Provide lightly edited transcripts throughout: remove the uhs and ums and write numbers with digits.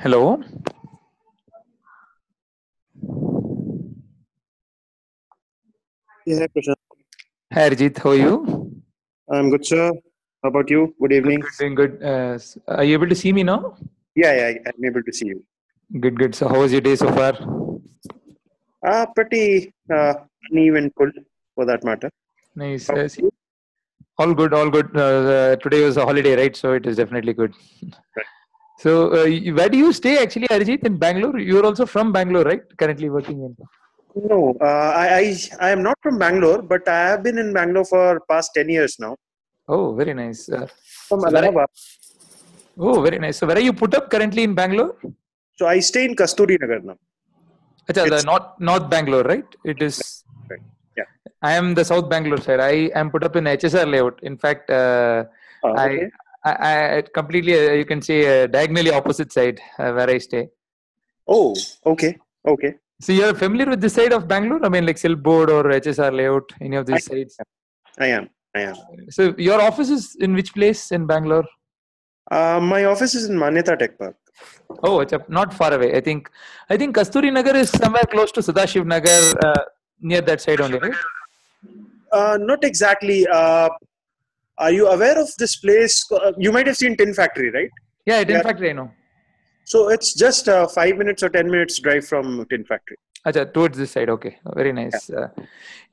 Hello. Yeah, Prashant. Hi, Arjit. How are you? I'm good, sir. How about you? Good evening. Doing good. Are you able to see me now? Yeah, I'm able to see you. Good. So, how was your day so far? Pretty uneventful for that matter. Nice. How about See, you? all good. All good. Today was a holiday, right? So, it is definitely good. Right. So, where do you stay actually, Arjit? In Bangalore? You're also from Bangalore, right? Currently working in. No, I am not from Bangalore, but I have been in Bangalore for past 10 years now. Oh, very nice. From So, where? Allahabad. Oh, very nice. So, where are you put up currently in Bangalore? So I stay in Kasturi Nagar now. Acha, the It's North Bangalore, right? It is. right. Yeah. I am the South Bangalore side. I am put up in HSR layout. In fact, I, Okay. I completely, you can say, diagonally opposite side where I stay. Oh, okay. Okay. So you're familiar with this side of Bangalore? I mean, like Silkboard or HSR layout, any of I, these sides. I am. I am. So your office is in which place in Bangalore? My office is in Manyata Tech Park. Oh, it's not far away. I think Kasturi Nagar is somewhere close to Sadashiv Nagar, near that side only, right? Not exactly. Are you aware of this place? You might have seen Tin Factory, right? Yeah, in Yeah. fact, I know. So it's just 5 minutes or 10 minutes drive from Tin Factory. Acha, towards this side. Okay, very Yeah. nice.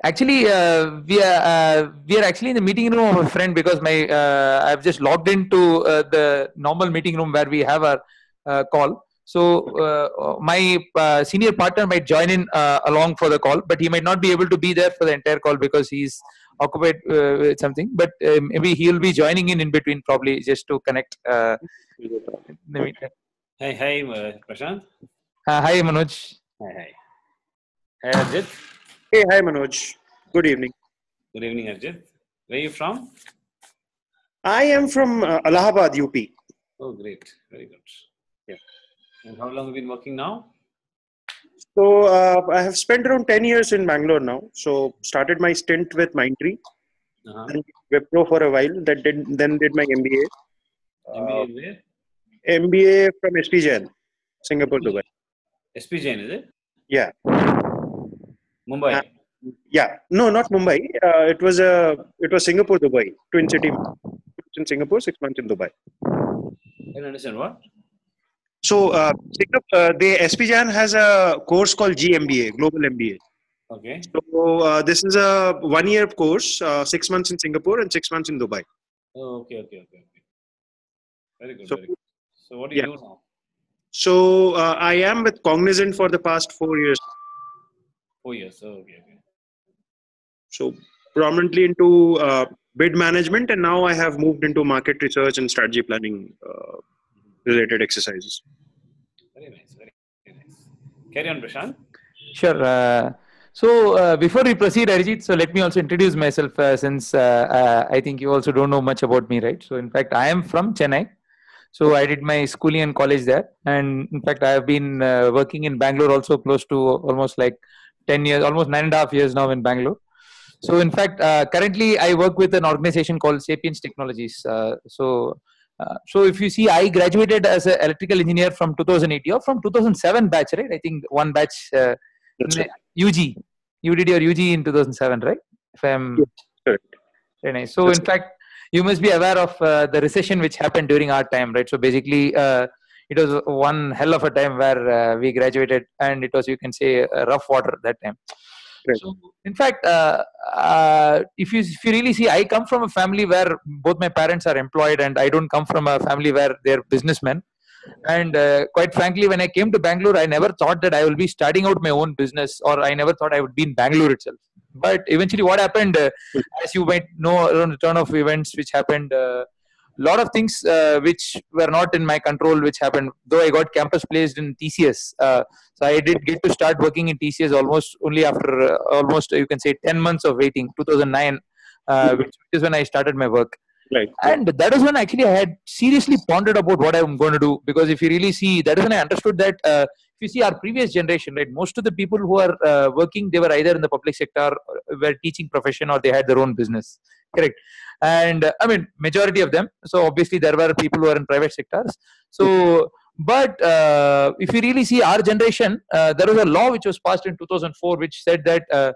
Actually, we are actually in the meeting room of a friend because my I've just logged into the normal meeting room where we have our call. So my senior partner might join in along for the call, but he might not be able to be there for the entire call because he's occupied with something. But maybe he'll be joining in between, probably just to connect. In the meantime. Hi, Prashant. Hi, Manoj. Hi. Hi, Arjit. Hey, hi Manoj. Good evening. Good evening, Arjit. Where are you from? I am from Allahabad, UP. Oh, great. Very good. Yeah. And how long have you been working now? So I have spent around 10 years in Bangalore now. So started my stint with Mindtree, Uh-huh. then Wipro for a while. Then did my MBA. MBA in where? MBA from SP Jain, Singapore, Dubai. SP Jain, is it? Yeah. Mumbai. Yeah. No, not Mumbai. It was Singapore, Dubai. Twin city. 6 months in Singapore, 6 months in Dubai. I don't understand what? So the SP Jain has a course called GMBA, Global MBA. Okay. So this is a 1 year course, 6 months in Singapore and 6 months in Dubai. Oh, okay. Very good. So Very good. So what do you yeah. do now? So I am with Cognizant for the past 4 years. 4 years. Oh, okay. So prominently into bid management, and now I have moved into market research and strategy planning related exercises. Very nice. Very nice. Carry on, Prashant. Sure. So before we proceed, Arijit, so let me also introduce myself since I think you also don't know much about me, right? So in fact, I am from Chennai. So I did my schooling and college there, and in fact, I have been working in Bangalore also close to almost like 10 years, almost 9.5 years now in Bangalore. So in fact, currently I work with an organization called Sapiens Technologies. So if you see, I graduated as an electrical engineer from 2008. You're from 2007 batch, right? I think one batch That's right. UG. You did your UG in 2007, right? If I'm Yeah, correct. very nice. So That's in fact, you must be aware of the recession which happened during our time, right? So basically, it was one hell of a time where we graduated, and it was, you can say, rough water that time. correct. So, in fact, if you really see, I come from a family where both my parents are employed, and I don't come from a family where they're businessmen. And quite frankly, when I came to Bangalore, I never thought that I will be starting out my own business, or I never thought I would be in Bangalore itself. But eventually, what happened, as you might know, around the turn of events, which happened, lot of things which were not in my control, which happened. Though I got campus placed in TCS, so I did get to start working in TCS almost only after almost, you can say, 10 months of waiting. 2009, which is when I started my work. Right. And that is when actually I had seriously pondered about what I'm going to do. Because if you really see, that is when I understood that if you see our previous generation, right, most of the people who are working, they were either in the public sector, were teaching profession, or they had their own business. Correct. And I mean, majority of them. So obviously there were people who are in private sectors. So But if you really see our generation, there was a law which was passed in 2004 which said that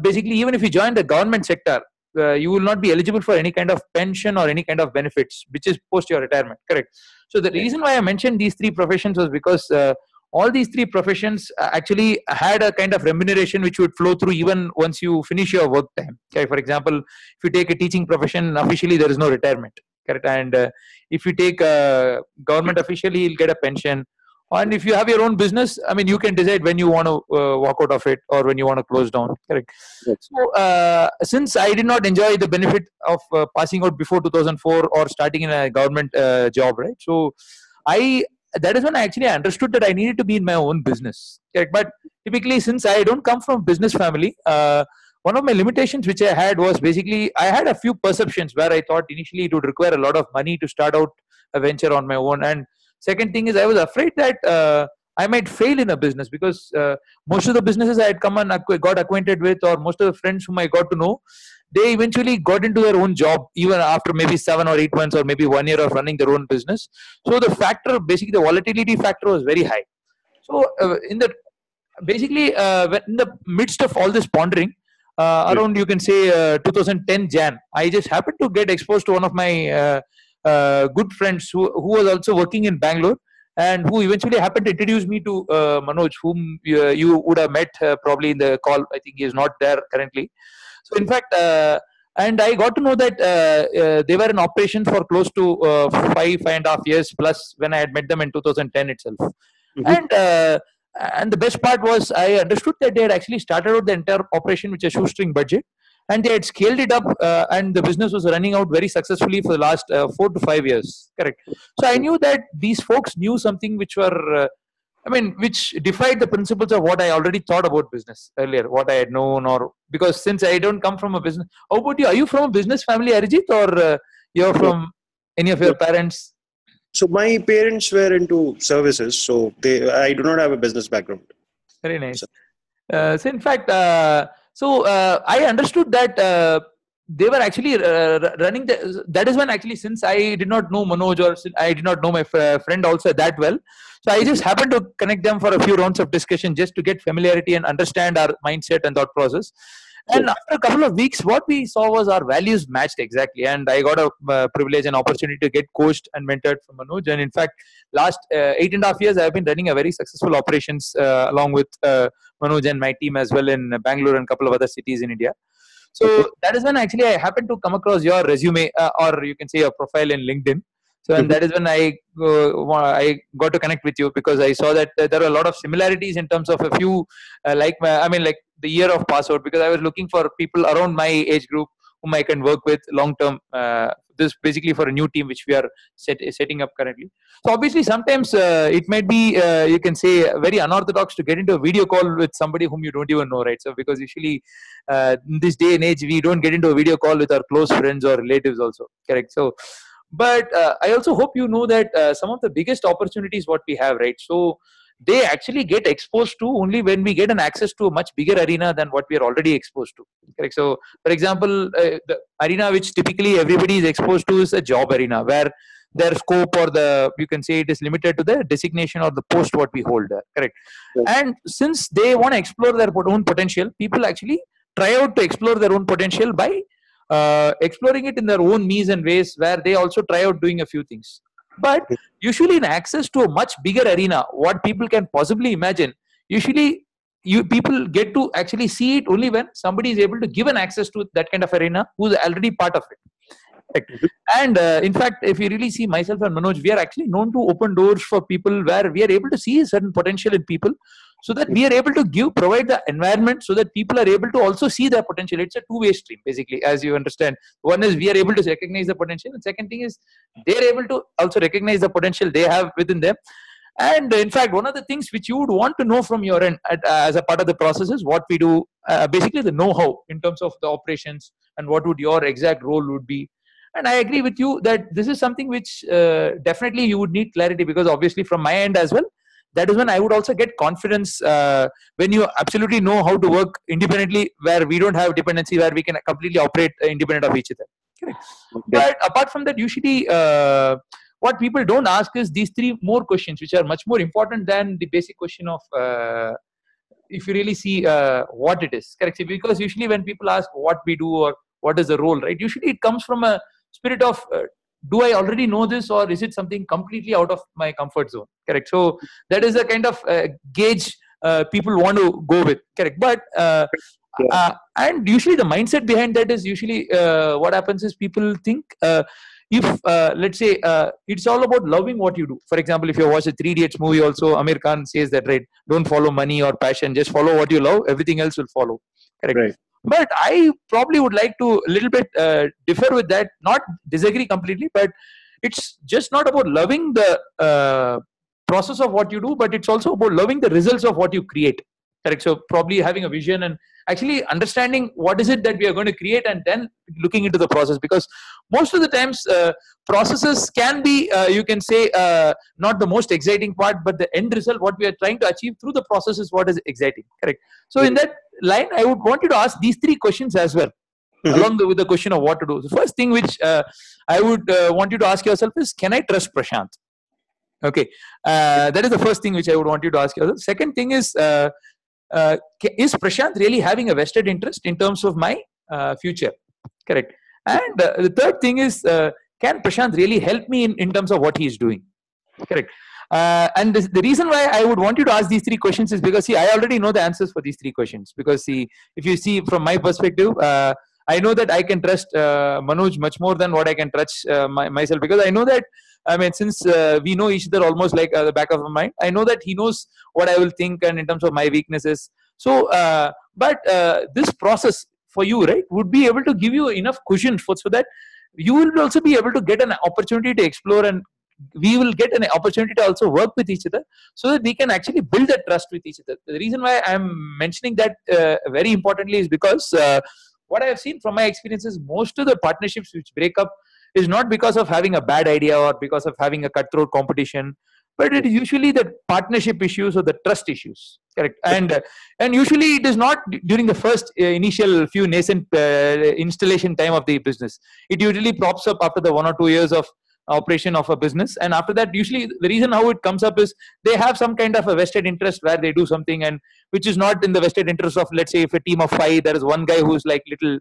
basically even if you join the government sector, you will not be eligible for any kind of pension or any kind of benefits which is post your retirement, correct? So the reason why I mentioned these three professions was because all these three professions actually had a kind of remuneration which would flow through even once you finish your work time. Okay, for example, if you take a teaching profession, officially there is no retirement, correct? And if you take a government officially, you'll get a pension. And if you have your own business, I mean, you can decide when you want to walk out of it or when you want to close down, correct? Yes. So since I did not enjoy the benefit of passing out before 2004 or starting in a government job, right? So I that is when I actually understood that I needed to be in my own business, correct? But typically, since I don't come from business family, one of my limitations which I had was basically I had a few perceptions where I thought initially it would require a lot of money to start out a venture on my own. And second thing is I was afraid that I might fail in a business because most of the businesses I had come and got acquainted with, or most of the friends whom I got to know, they eventually got into their own job even after maybe 7 or 8 months or maybe 1 year of running their own business. So the factor, basically the volatility factor was very high. So in the basically in the midst of all this pondering, around you can say 2010 Jan, I just happened to get exposed to one of my good friends who was also working in Bangalore and who eventually happened to introduce me to Manoj, whom you would have met probably in the call. I think he is not there currently. So in fact, and I got to know that they were in operation for close to 5.5 years plus when I had met them in 2010 itself. Mhm. And the best part was I understood that they had actually started out the entire operation with a shoestring budget, and they had scaled it up, and the business was running out very successfully for the last 4 to 5 years. Correct. So I knew that these folks knew something which were. I mean, which defied the principles of what I already thought about business earlier, what I had known, or because since I don't come from a business. How about you? Are you from a business family, Arijit, or you're No, from any of no. your parents? So my parents were into services, so I do not have a business background. Very So, nice. So in fact, I understood that they were actually running that is when actually, since I did not know Manoj or I did not know my friend also that well, so I just happened to connect them for a few rounds of discussion just to get familiarity and understand our mindset and thought process. And yes. after a couple of weeks, what we saw was our values matched exactly. And I got a privilege and opportunity to get coached and mentored from Manoj. And in fact, last 8.5 years, I've been running a very successful operations along with Manoj and my team as well in Bangalore and a couple of other cities in India. Okay. So that is when actually I happened to come across your resume, or you can say your profile in LinkedIn. So and Mhm. that is when I got to connect with you because I saw that there are a lot of similarities in terms of a few like the year of pass out, because I was looking for people around my age group whom I can work with long term. This basically for a new team which we are setting up currently. So obviously, sometimes it might be you can say very unorthodox to get into a video call with somebody whom you don't even know, right? So because usually in this day and age, we don't get into a video call with our close friends or relatives, also, correct? So, but I also hope you know that some of the biggest opportunities what we have, right? So they actually get exposed to only when we get an access to a much bigger arena than what we are already exposed to, correct? So for example, the arena which typically everybody is exposed to is a job arena where their scope or the you can say it is limited to the designation or the post what we hold there, correct? Yes. And since they want to explore their own potential, people actually try out to explore their own potential by exploring it in their own means and ways where they also try out doing a few things. But usually in access to a much bigger arena what people can possibly imagine, usually you people get to actually see it only when somebody is able to give an access to that kind of arena who's already part of it. Correct. Mhm. And in fact, if you really see myself and Manoj, we are actually known to open doors for people where we are able to see a certain potential in people, so that we are able to provide the environment so that people are able to also see their potential. It's a two-way stream, basically, as you understand. One is we are able to recognize the potential, and second thing is they are able to also recognize the potential they have within them. And in fact, one of the things which you would want to know from your end as a part of the process is what we do, basically the know-how in terms of the operations and what would your exact role would be. And I agree with you that this is something which definitely you would need clarity, because obviously from my end as well, that is when I would also get confidence when you absolutely know how to work independently, where we don't have dependency, where we can completely operate independent of each other. Correct. Okay. But apart from that, usually what people don't ask is these three more questions, which are much more important than the basic question of if you really see what it is. Correct? Because usually when people ask what we do or what is the role, right? Usually it comes from a spirit of do I already know this, or is it something completely out of my comfort zone? Correct. So that is the kind of gauge people want to go with. Correct. But and usually the mindset behind that is usually what happens is people think if let's say it's all about loving what you do. For example, if you watch a Three Idiots movie, also Amir Khan says that, right? Don't follow money or passion, just follow what you love, everything else will follow. Correct. Right. But I probably would like to a little bit differ with that, not disagree completely, but it's just not about loving the process of what you do, but it's also about loving the results of what you create. Correct. So probably having a vision and actually understanding what is it that we are going to create, and then looking into the process, because most of the times processes can be you can say not the most exciting part, but the end result, what we are trying to achieve through the process, is what is exciting. Correct. So in that line, I would want you to ask these three questions as well, along with the question of what to do. The first thing which I would want you to ask yourself is, can I trust Prashant? Okay, that is the first thing which I would want you to ask yourself. Second thing is Prashant really having a vested interest in terms of my future? Correct. And the third thing is, can Prashant really help me in terms of what he is doing? Correct. And the reason why I would want you to ask these three questions is because, see, I already know the answers for these three questions. Because, see, if you see from my perspective, I know that I can trust Manoj much more than what I can trust myself. Because I know that, I mean, since we know each other almost like the back of my mind, I know that he knows what I will think and in terms of my weaknesses. So, but this process for you, right, would be able to give you enough cushion so that you will also be able to get an opportunity to explore, and we will get an opportunity to also work with each other, so that we can actually build that trust with each other. The reason why I'm mentioning that very importantly is because what I have seen from my experiences, most of the partnerships which break up is not because of having a bad idea or because of having a cutthroat competition, but it is usually the partnership issues or the trust issues. Correct. And usually it is not during the first initial few nascent installation time of the business. It usually props up after the 1 or 2 years of operation of a business, and after that, usually the reason how it comes up is they have some kind of a vested interest where they do something, and which is not in the vested interest of, let's say, if a team of 5, there is one guy who's like little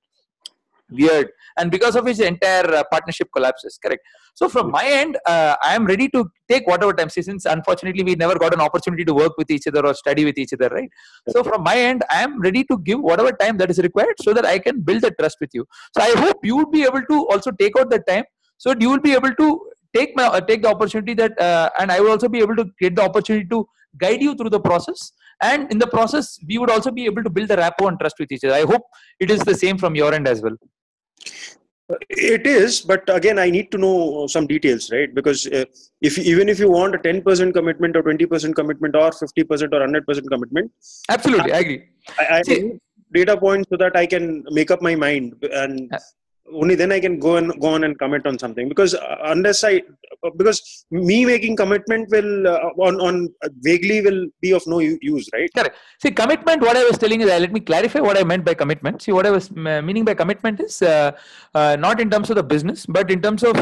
weird, and because of his entire partnership collapses. Correct. So from my end, I am ready to take whatever time, since unfortunately we never got an opportunity to work with each other or study with each other, right? So from my end, I am ready to give whatever time that is required, so that I can build the trust with you. So I hope you would be able to also take out that time, so you will be able to take the opportunity that and I will also be able to get the opportunity to guide you through the process, and in the process we would also be able to build the rapport and trust with each other. I hope it is the same from your end as well. It is, but again, I need to know some details, right? Because even if you want a 10% commitment or 20% commitment or 50% or 100% commitment, absolutely, I agree. I need data points so that I can make up my mind, and only then I can go on and commit on something. Because because me making commitment will on vaguely will be of no use, right? Correct. See, commitment, what I was telling is, let me clarify what I meant by commitment. See, what I was meaning by commitment is not in terms of the business, but in terms of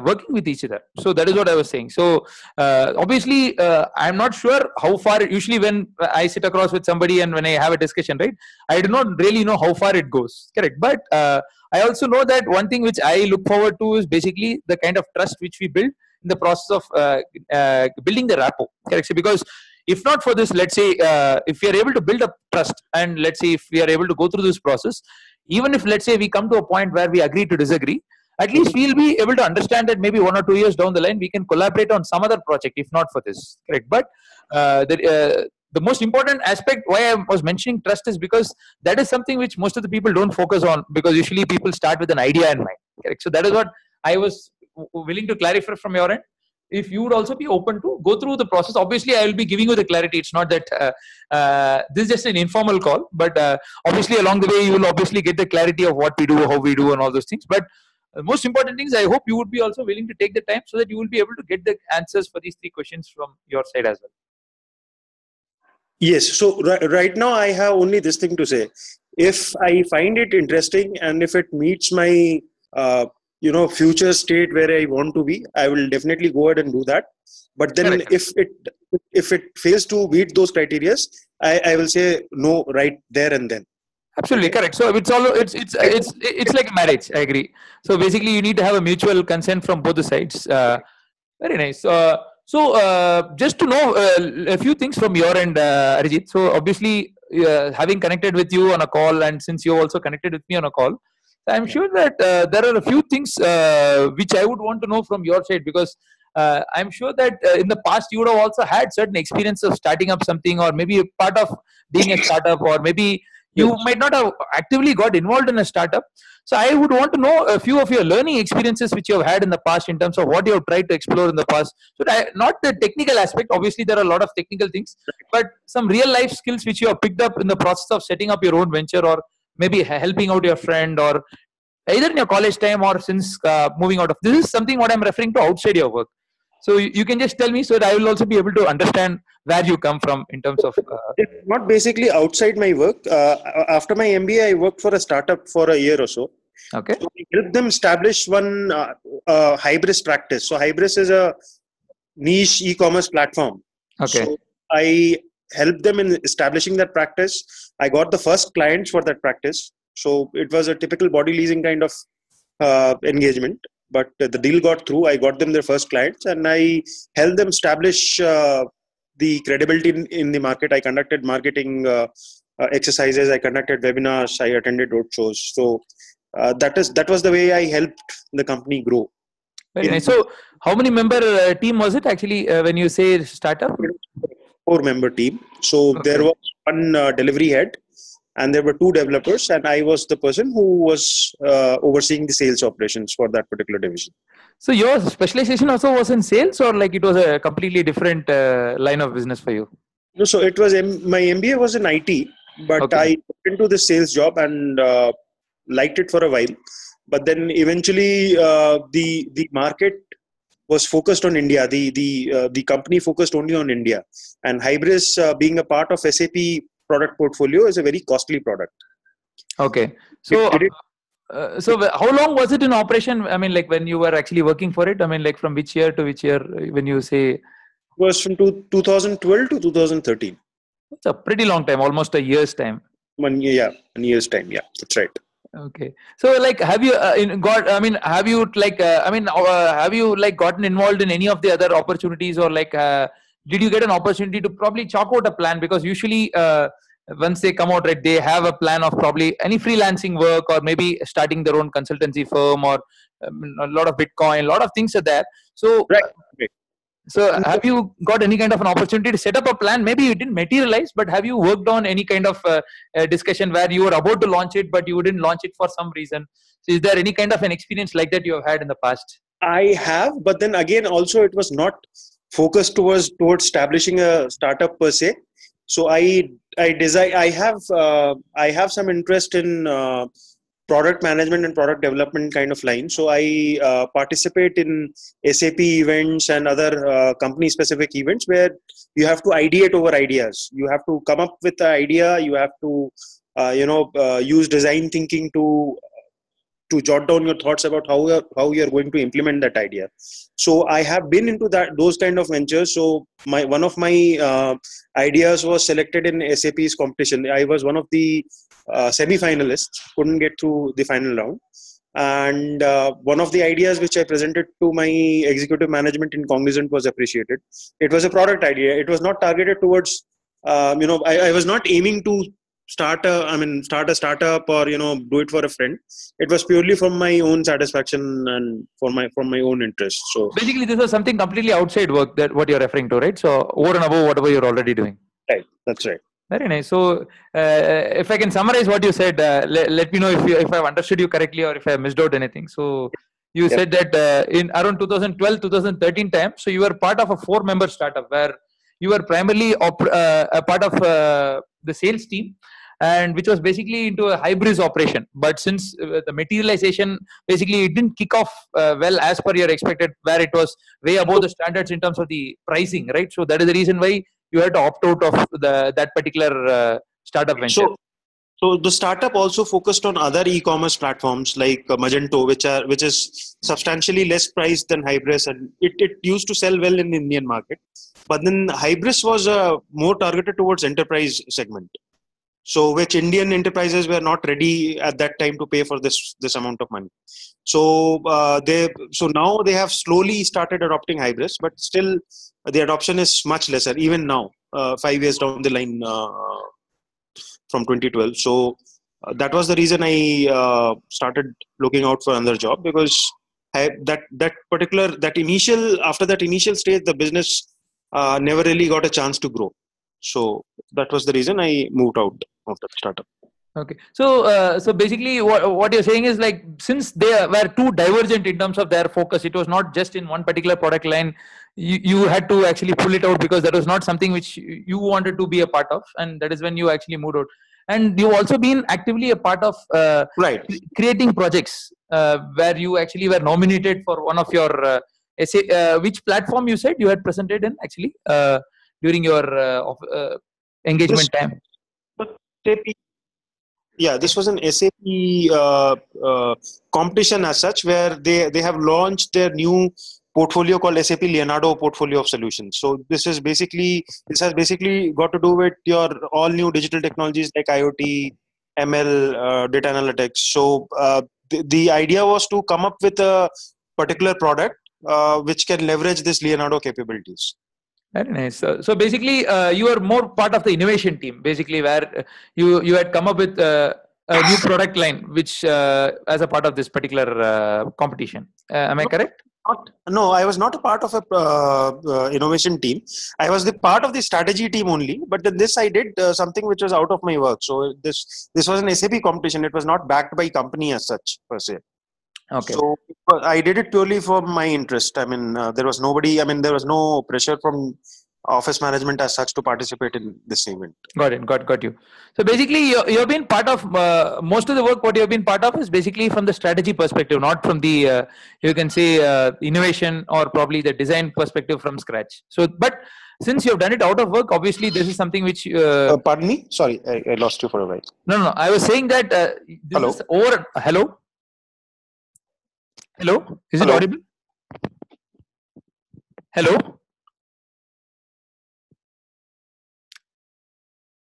working with each other. So that is what I was saying. So obviously, I'm not sure how far, usually when I sit across with somebody and when I have a discussion, right, I do not really know how far it goes. Correct. But I also know that one thing which I look forward to is basically the kind of trust which we build in the process of building the rapport. Correct. So because if not for this, let's say, if we are able to build up trust, and let's say if we are able to go through this process, even if, let's say, we come to a point where we agree to disagree, at least we'll be able to understand that maybe 1 or 2 years down the line, we can collaborate on some other project, if not for this. Correct. But the most important aspect why I was mentioning trust is because that is something which most of the people don't focus on, because usually people start with an idea in mind. Correct. So that is what I was willing to clarify from your end. If you would also be open to go through the process, obviously I will be giving you the clarity. It's not that this is just an informal call, but obviously along the way you will obviously get the clarity of what we do, how we do, and all those things. But the most important things, I hope you would be also willing to take the time, so that you will be able to get the answers for these three questions from your side as well. Yes. So right now I have only this thing to say. If I find it interesting and if it meets my future state where I want to be, I will definitely go ahead and do that. But then Correct. if it fails to meet those criteria, I will say no right there and then. Absolutely Okay. correct. So it's like a marriage. I agree. So basically, you need to have a mutual consent from both the sides. Very nice. Just to know a few things from your end, Arijit. So obviously, having connected with you on a call, and since you also connected with me on a call, I'm Yeah. sure that there are a few things which I would want to know from your side, because I'm sure that in the past you would have also had certain experience of starting up something, or maybe a part of being a startup, or maybe Yes. you might not have actively got involved in a startup. So I would want to know a few of your learning experiences which you have had in the past, in terms of what you have tried to explore in the past. So not the technical aspect. Obviously, there are a lot of technical things, but some real life skills which you have picked up in the process of setting up your own venture, or maybe helping out your friend, or either in your college time or since moving out of. This is something what I'm referring to outside your work. So you can just tell me, so that I will also be able to understand where you come from in terms of. It's not basically outside my work. After my MBA, I worked for a startup for a year or so. Okay. So we helped them establish one Hybris practice. So Hybris is a niche e-commerce platform. Okay. So I helped them in establishing that practice. I got the first clients for that practice. So it was a typical body leasing kind of engagement. But the deal got through. I got them their first clients, and I helped them establish the credibility in the market. I conducted marketing exercises. I conducted webinars. I attended roadshows. So that was the way I helped the company grow. Very nice. So how many member team was it actually when you say startup? 4-member team. So there Okay. was one delivery head, and there were 2 developers, and I was the person who was overseeing the sales operations for that particular division. So your specialization also was in sales, or like it was a completely different line of business for you? No, so it was my MBA was in IT, but Okay. I went into the sales job and liked it for a while. But then eventually, the market was focused on India. The company focused only on India, and Hybris, being a part of SAP product portfolio, is a very costly product. Okay. It So did it how long was it in operation? I mean, like when you were actually working for it. I mean, like from which year to which year? When you say was from 2012 to 2013. it's a pretty long time, almost a year's time. 1 year, yeah, 1 year's time. Yeah, that's right. Okay. So like, have you I mean, have you like, have you like gotten involved in any of the other opportunities, or like, did you get an opportunity to probably chalk out a plan? Because usually, once they come out, right, they have a plan of probably any freelancing work, or maybe starting their own consultancy firm, or a lot of Bitcoin, a lot of things are there. So Right. Right. so, have you got any kind of an opportunity to set up a plan? Maybe you didn't materialize, but have you worked on any kind of discussion where you were about to launch it, but you didn't launch it for some reason? So, is there any kind of an experience like that you have had in the past? I have, but then again, also it was not focused towards establishing a startup per se. So I have some interest in product management and product development kind of line. So I participate in SAP events and other company specific events where you have to ideate over ideas. You have to come up with the idea. You have to use design thinking to jot down your thoughts about how you're going to implement that idea. So I have been into those kind of ventures. So one of my ideas was selected in SAP's competition. I was one of the semi-finalists, couldn't get through the final round. And one of the ideas which I presented to my executive management in Cognizant was appreciated. It was a product idea. It was not targeted towards, I was not aiming to start a startup or do it for a friend. It was purely from my own satisfaction and from my own interest. So Basically, this was something completely outside work, that what you're referring to, right? So, over and above whatever you're already doing. right, that's right. Very nice. So, if I can summarize what you said, let me know if I've understood you correctly, or if I missed out anything. So, you Yep. said that in around 2012, 2013 time, so you were part of a 4-member startup where you were primarily a part of the sales team, and which was basically into a hybrid operation. But since the materialization basically it didn't kick off well as per your expected, where it was way above the standards in terms of the pricing, right? So that is the reason why you had to opt out of that particular startup venture. So So the startup also focused on other e-commerce platforms like Magento, which is substantially less priced than Hybris, and it used to sell well in the Indian market. But then Hybris was more targeted towards enterprise segment. So which Indian enterprises were not ready at that time to pay for this amount of money. So now they have slowly started adopting Hybris, but still the adoption is much lesser even now, 5 years down the line from 2012. So that was the reason I started looking out for another job, because that initial after that initial stage, the business never really got a chance to grow. So that was the reason I moved out of that startup. Okay, so basically, what you're saying is, like, since they were too divergent in terms of their focus, it was not just in one particular product line. You had to actually pull it out because that was not something which you wanted to be a part of, and that is when you actually moved out. And you've also been actively a part of Right. creating projects where you actually were nominated for one of your essay. Which platform you said you had presented in actually during your engagement time? Yeah, this was an SAP competition as such, where they have launched their new portfolio called SAP Leonardo portfolio of solutions. So this has basically got to do with your all new digital technologies like IoT, ML, data analytics. So the idea was to come up with a particular product which can leverage this Leonardo capabilities. Very nice. So basically, you are more part of the innovation team, basically, where you had come up with a new product line, which as a part of this particular competition. Am I correct? No, I was not a part of a innovation team. I was the part of the strategy team only. But then this I did something which was out of my work. So this was an SAP competition. It was not backed by company as such per se. Okay. So I did it purely for my interest. I mean, there was nobody. I mean, there was no pressure from office management as such to participate in this event. Got you. So basically, you've been part of most of the work. What you've been part of is basically from the strategy perspective, not from the you can say innovation or probably the design perspective from scratch. So, but since you've done it out of work, obviously this is something which. Pardon me. Sorry, I lost you for a while. No. I was saying that this Hello? is over. Hello. Hello. Is it audible? Hello.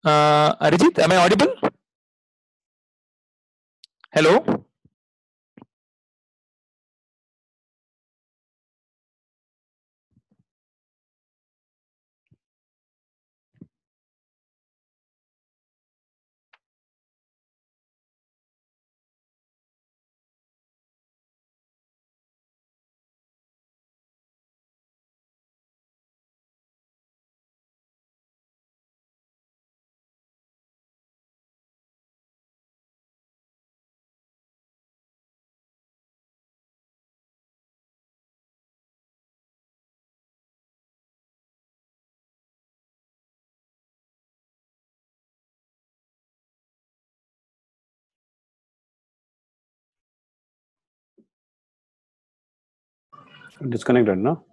Arijit, am I audible? Hello. Disconnected, no?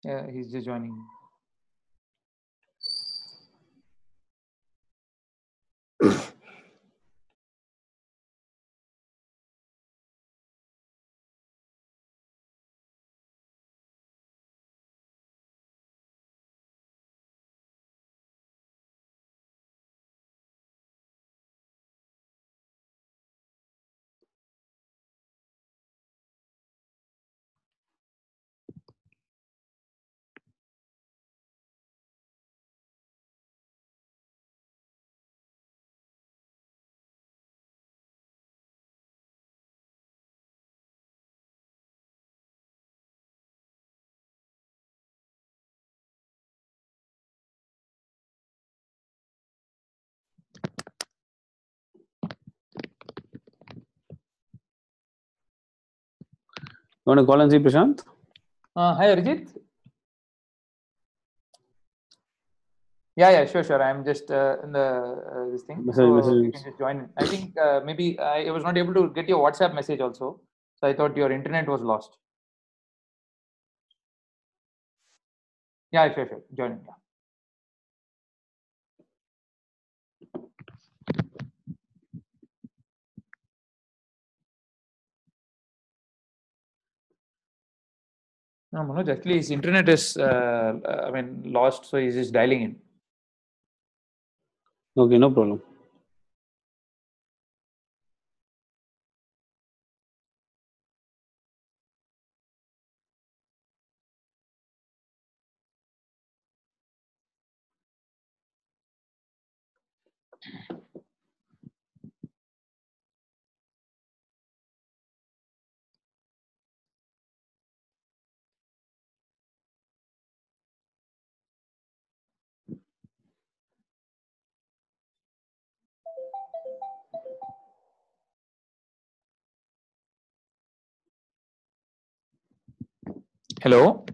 Yeah, he's just joining. You want to call and see Prashant? Hi, Arijit. Yeah, sure. I'm just in the this thing. So you can just join in. I think maybe I was not able to get your WhatsApp message also. So I thought your internet was lost. Yeah, sure. Join in. Yeah. No, Manoj, actually his internet is, lost, so he's just dialing in. Okay, no problem. Hello.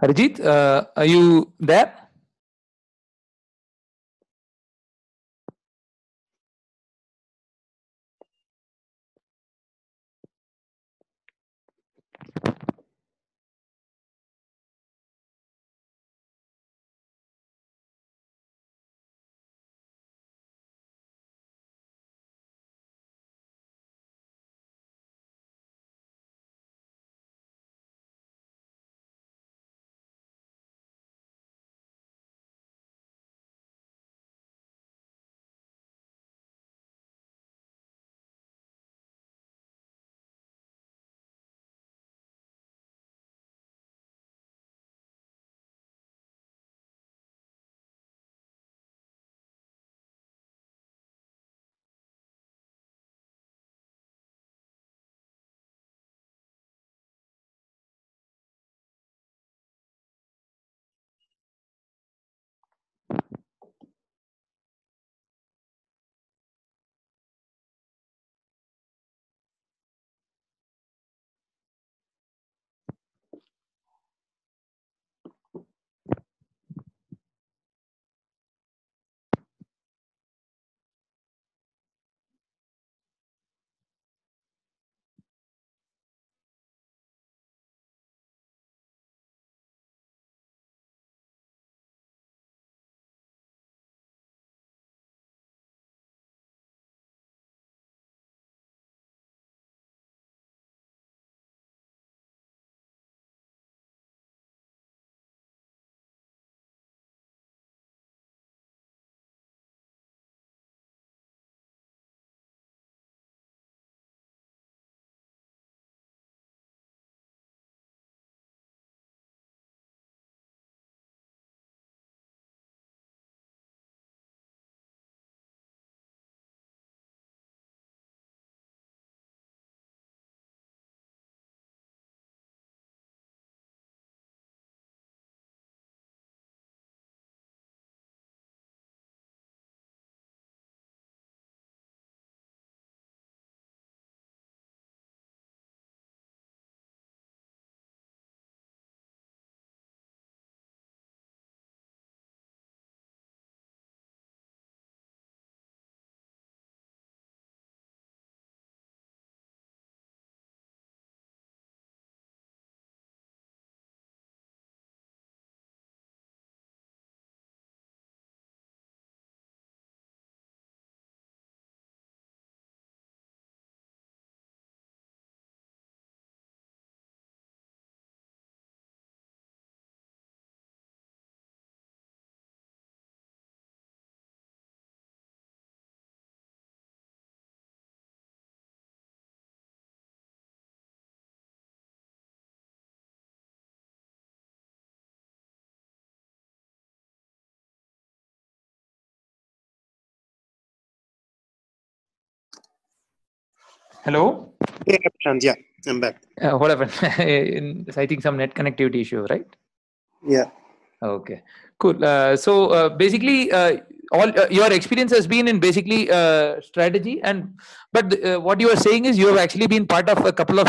Harjeet, are you there? Hello. Yeah, Prashant, yeah, I'm back. What happened? I think some net connectivity issue, right? Yeah. Okay. Cool. Basically, all your experience has been in basically strategy, but what you are saying is you have actually been part of a couple of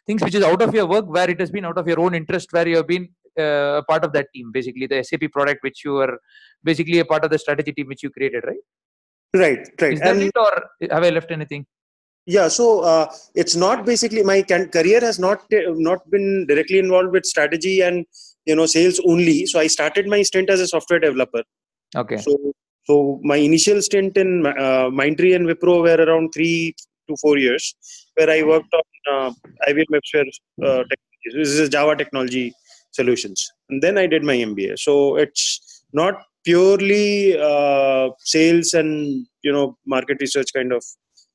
things which is out of your work, where it has been out of your own interest, where you have been a part of that team, basically the SAP product, which you are basically a part of the strategy team which you created, right? Right. Is that it, or have I left anything? Yeah, so it's not basically my career has not been directly involved with strategy and sales only. So I started my stint as a software developer. Okay. So my initial stint in Mindtree and Wipro were around 3 to 4 years, where I worked on IBM WebSphere technologies. This is Java technology solutions, and then I did my MBA. So it's not purely sales and market research kind of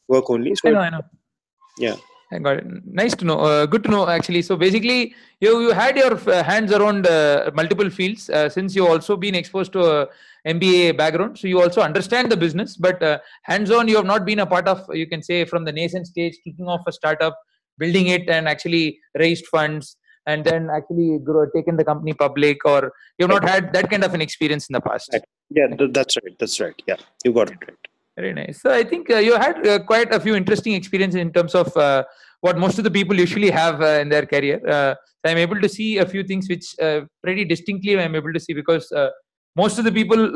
work only. So I know. Yeah. I got it. Nice to know. Good to know, actually. So basically, you had your hands around multiple fields since you also been exposed to a MBA background. So you also understand the business, but hands-on, you have not been a part of, you can say, from the nascent stage, kicking off a startup, building it, and actually raised funds, and then actually taken the company public, or you've not had that kind of an experience in the past. Right. Yeah, that's right. That's right. Yeah, you got it right. Very nice. So I think you had quite a few interesting experiences in terms of what most of the people usually have in their career. So I'm able to see a few things which pretty distinctly I'm able to see, because most of the people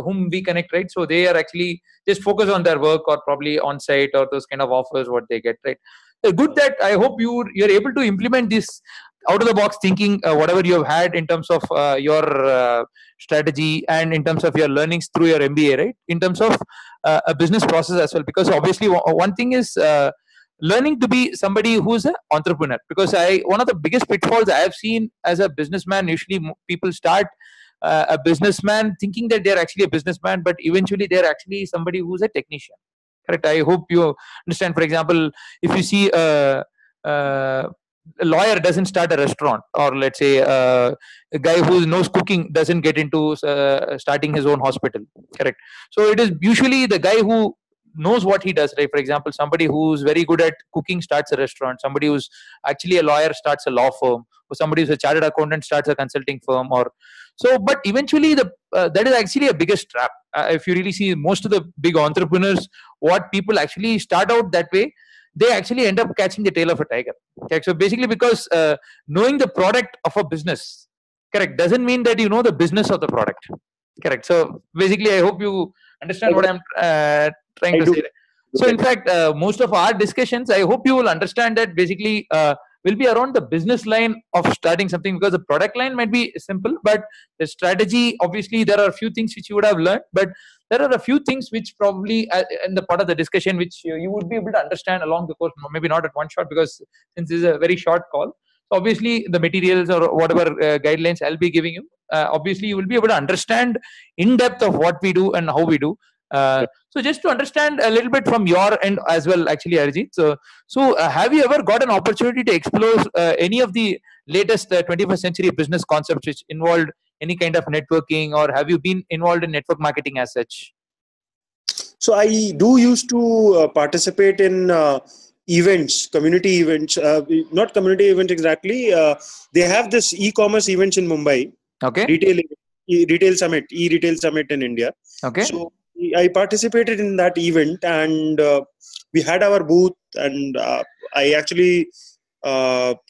whom we connect, right? So they are actually just focus on their work, or probably on site, or those kind of offers what they get, right? Good that I hope you're able to implement this out of the box thinking, whatever you have had in terms of your strategy, and in terms of your learnings through your MBA, right? In terms of a business process as well, because obviously one thing is learning to be somebody who's an entrepreneur, because one of the biggest pitfalls I have seen as a businessman, usually people start a businessman thinking that they're actually a businessman, but eventually they're actually somebody who's a technician. Correct. I hope you understand. For example, if you see a lawyer doesn't start a restaurant, or let's say a guy who knows cooking doesn't get into starting his own hospital. Correct. So it is usually the guy who knows what he does, right? For example, somebody who's very good at cooking starts a restaurant, somebody who's actually a lawyer starts a law firm, or somebody who's a chartered accountant starts a consulting firm, or so. But eventually that is actually a biggest trap. If you really see most of the big entrepreneurs, what people actually start out that way, they actually end up catching the tail of a tiger. Okay? So basically, because knowing the product of a business, correct, doesn't mean that you know the business of the product. Correct. So basically, I hope you understand what I'm trying to say. So in fact, most of our discussions, I hope you will understand that basically will be around the business line of starting something, because the product line might be simple, but the strategy, obviously, there are a few things which you would have learned, but there are a few things which probably in the part of the discussion which you would be able to understand along the course, maybe not at one shot, because since this is a very short call. So obviously, the materials or whatever guidelines I'll be giving you, obviously you will be able to understand in depth of what we do and how we do. So just to understand a little bit from your end as well, actually, Arijit. So have you ever got an opportunity to explore any of the latest 21st century business concepts which involved any kind of networking, or have you been involved in network marketing as such? So I do used to participate in events, community events, not community events exactly. They have this e-commerce events in Mumbai. Okay. Retail summit, e-retail summit in India. Okay. So I participated in that event, and we had our booth, and I actually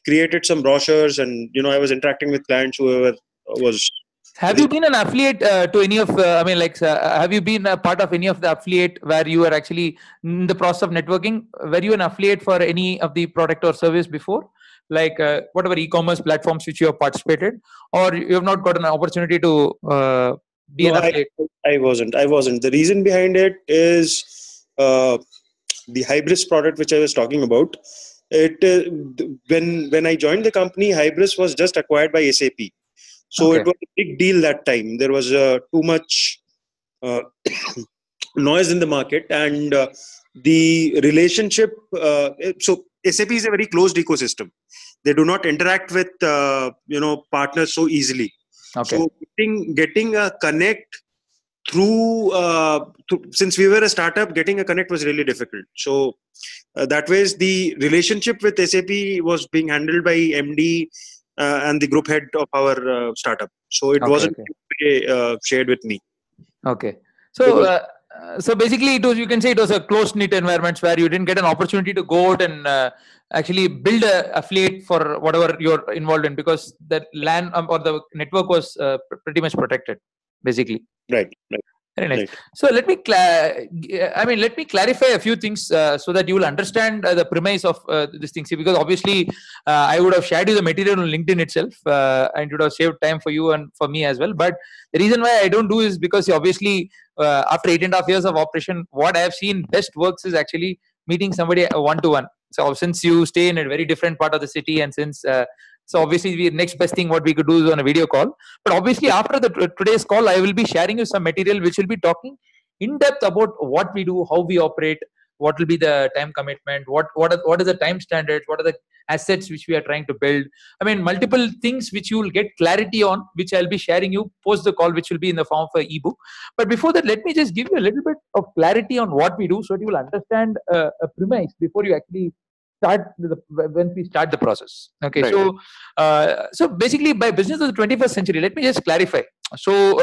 created some brochures, and I was interacting with clients, whoever was. Have you been an affiliate to any of? Have you been a part of any of the affiliate where you are actually in the process of networking? Were you an affiliate for any of the product or service before, like whatever e-commerce platforms which you have participated, or you have not got an opportunity to be an affiliate? I wasn't. The reason behind it is the Hybris product which I was talking about. When I joined the company, Hybris was just acquired by SAP. So It was a big deal that time. There was too much noise in the market, and the relationship. So SAP is a very closed ecosystem. They do not interact with partners so easily. Okay. So getting a connect through since we were a startup, getting a connect was really difficult. So that way, the relationship with SAP was being handled by MD and the group head of our startup. So it wasn't very shared with me. Okay. So basically, it was, you can say it was a close-knit environment where you didn't get an opportunity to go out and actually build a affiliate for whatever you're involved in, because the LAN or the network was pretty much protected, basically. Right. Very nice. Right. So let me clarify a few things so that you will understand the premise of this thing. See, because obviously I would have shared you the material on LinkedIn itself, and it would have saved time for you and for me as well. But the reason why I don't do is because obviously after 8.5 years of operation, what I have seen best works is actually meeting somebody one-to-one. So since you stay in a very different part of the city, and since so obviously the next best thing what we could do is on a video call. But obviously after today's call, I will be sharing you some material which will be talking in depth about what we do, how we operate, what will be the time commitment, what is the time standards, what are the assets which we are trying to build. I mean, multiple things which you will get clarity on, which I'll be sharing you post the call, which will be in the form of an ebook. But before that, let me just give you a little bit of clarity on what we do so that you will understand a premise before you actually when we start the process. Okay. Right. So basically, by business of the 21st century, let me just clarify. So